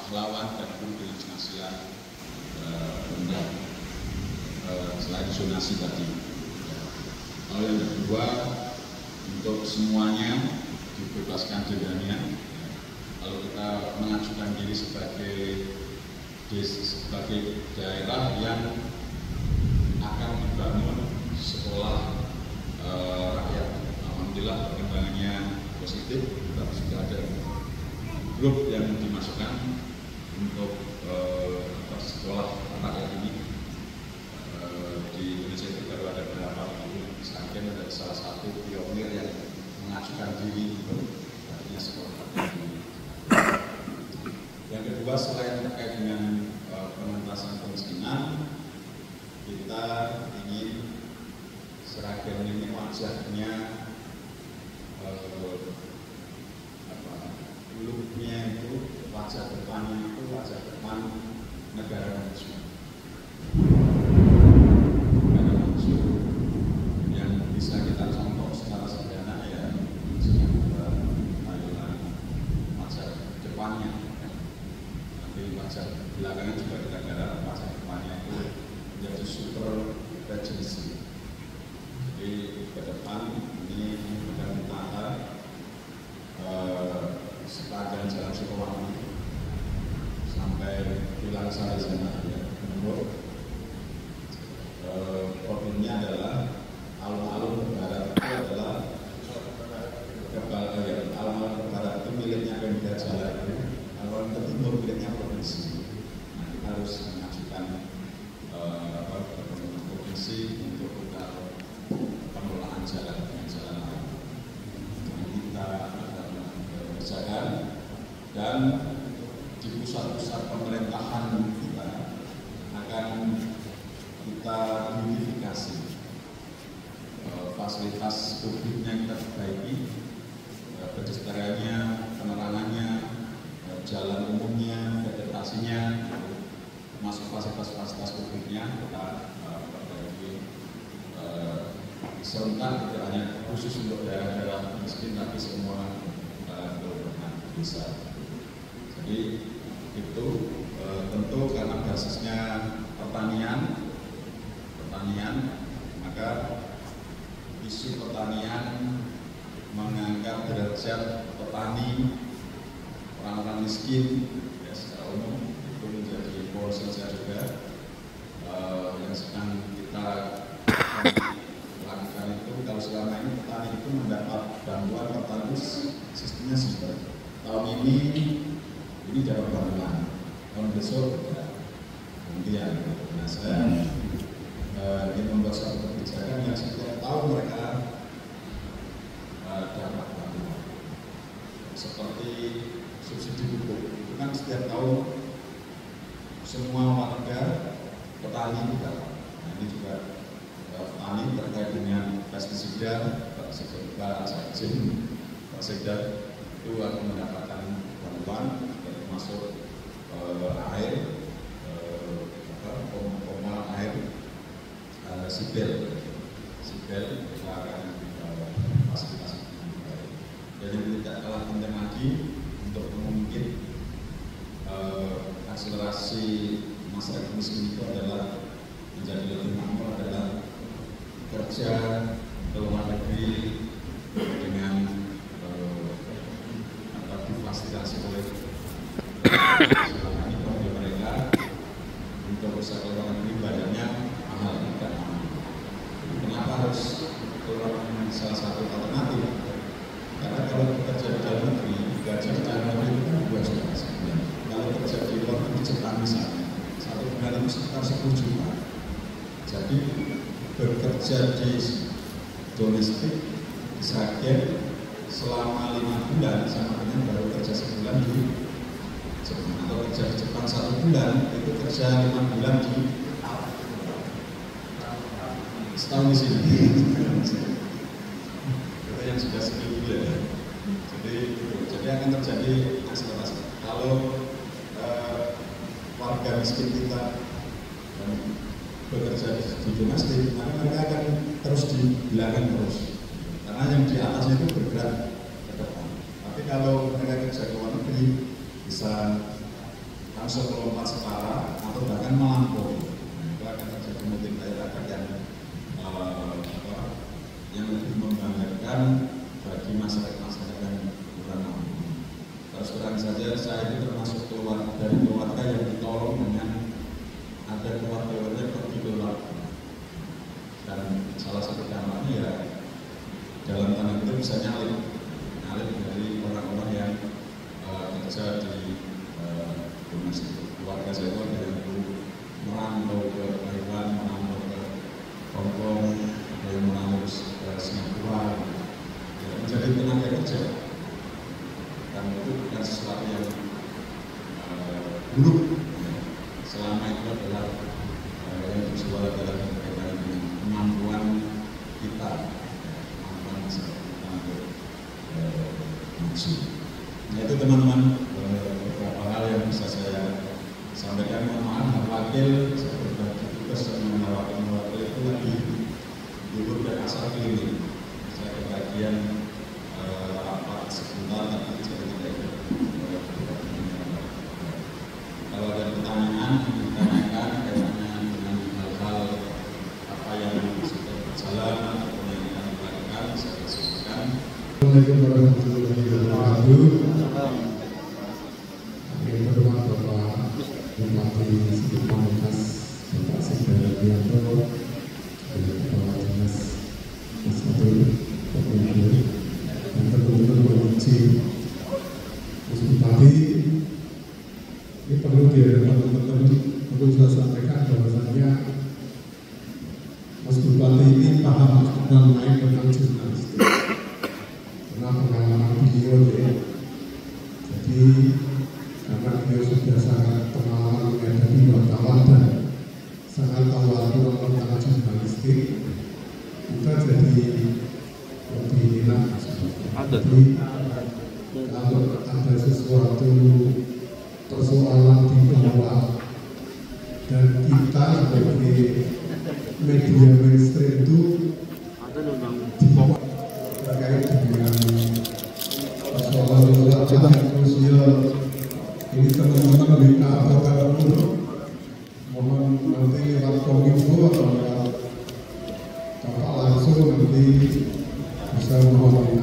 pahlawan dan guru dengan penghasilan rendah selain zonasi tadi. Lalu yang kedua, untuk semuanya dibebaskan dendanya. Kalau kita mengajukan diri sebagai daerah yang akan dibangun sekolah rakyat, alhamdulillah perkembangannya positif. Tapi sudah ada grup yang dimasukkan untuk sekolah rakyat ini. Di Indonesia itu baru ada beberapa minggu, misalkan ada salah satu pionir yang mengajukan diri untuk artinya sekolah rakyat ini. Yang kedua, selain terkait dengan pengentasan kemiskinan, kita ingin Sragen ini wajahnya looknya itu, wajah depannya itu wajah depan negara maju. Negara maju yang bisa kita contoh secara sederhana ya, Thailand, wajah depannya. Nanti wajah belakangnya juga kita garap, wajah depannya itu menjadi super regency. Jadi ke depan ini akan ditata sepanjang jalan Sukowarman sampai Pilang Sari sana ya. Problemnya adalah alun-alun ke barat itu adalah alun-alun ke barat itu miliknya Pemda Jalan, alun ke timur miliknya provinsi. Nah, kita harus mengajukan provinsi untuk pengelolaan jalan lain. Kita kerjakan dan di pusat-pusat pemerintahan kita akan kita unifikasi fasilitas publiknya, kita perbaiki pedestriannya, penerangannya, jalan umumnya, vegetasinya, masuk fasilitas publiknya kita perbaiki serentak, tidak hanya khusus untuk daerah-daerah miskin tapi semua bisa. Jadi itu tentu karena basisnya pertanian, maka isu pertanian mengangkat derajat petani, orang-orang miskin ya, secara umum itu menjadi concern saya juga yang sedang kita lakukan itu. Kalau selama ini petani itu mendapat bantuan pertanian sistemnya sistem. Tahun ini dapat bantuan, tahun besok kemudian. Nah, saya ingin membuat suatu kebijakan yang setiap tahun mereka dapat bantuan. Seperti subsidi pupuk, itu kan setiap tahun semua warga petani itu dapat. Nah, ini juga petani terkait dengan pestisida, Sekda itu akan mendapatkan bantuan termasuk air, pengolahan air, sipil kita akan fasilitasi. Jadi tidak kalah penting lagi untuk mungkin akselerasi masyarakat miskin itu adalah menjadi lebih makmur adalah kerja ke luar negeri dengan difasilitasi oleh mereka untuk bisa ke luar negeri, bayarnya mahal tidak mahal. Kenapa harus keluar salah satu alternatif? Karena kalau bekerja di dalam negeri, gaji di dalam negeri itu kan 2 juta sebulan. Kalau kerja di luar negeri Jepang misalnya, 1 bulan itu sekitar 10 juta. Jadi bekerja di domestik Sragen selama 5 bulan sama dengan baru kerja sebulan di Jepang. Atau kerja di Jepang 1 bulan itu kerja 5 bulan di setahun di sini. Itu yang sudah skill ya. Jadi akan terjadi akselerasi. Kalau warga miskin kita bekerja di domestik, maka mereka akan terus di belakang terus. Karena yang di atasnya itu bergerak ke depan. Tapi kalau mereka kerja ke luar negeri, bisa termasuk melompat setara atau bahkan melampaui. Nah, itu akan terjadi multiplier yang lebih membanggakan bagi masyarakat yang kurang mampu. Terus terang saja saya itu termasuk dari keluarga yang ditolong dengan ada keluarga yang pergi keluar, dan salah satu dampaknya ya dalam tanda kutip bisa nyalip dari orang-orang yang kerja di domestik. Keluarga saya itu ada yang merantau ke Taiwan, merantau ke Hong Kong, ada yang merantau ke Singapura, ya, menjadi tenaga kerja. Dan itu bukan sesuatu yang buruk. Selama itu adalah yang visual adalah berkaitan dengan kemampuan kita, kemampuan masyarakat kita untuk maju. Nah itu teman-teman beberapa hal yang bisa saya sampaikan. Mohon maaf, wakil saya berbagi tugas dengan wakil itu lagi duduk dan asal keliling. Saya kebagian rapat sebentar tapi saya tidak ikut. Kalau ada pertanyaan yang ditanyakan kaitannya dengan hal-hal apa yang sudah berjalan atau yang akan dilakukan, saya sampaikan. Assalamualaikum warahmatullahi wabarakatuh. Yang terhormat Bapak Bupati Siduk Pamungkas, Bapak Saudara Bianto, Kepala Dinas Mas Fatul, Pak Gubernur, dan teman-teman menuju Mas Bupati. Ini perlu teman-teman perlu saya sampaikan bahwasannya Mas Bupati ini paham dan main tentang jurnalistik. Pengalaman beliau ya. Jadi karena beliau sudah sangat pengalaman menghadapi wartawan dan sangat tahu aturan tentang jurnalistik, kita jadi lebih enak. Jadi kalau ada sesuatu persoalan di bawah dan kita sebagai media mainstream itu terkait dengan persoalan sosial ini teman-teman minta apa mohon nanti lewat kominfo atau lewat Bapak langsung nanti bisa mohon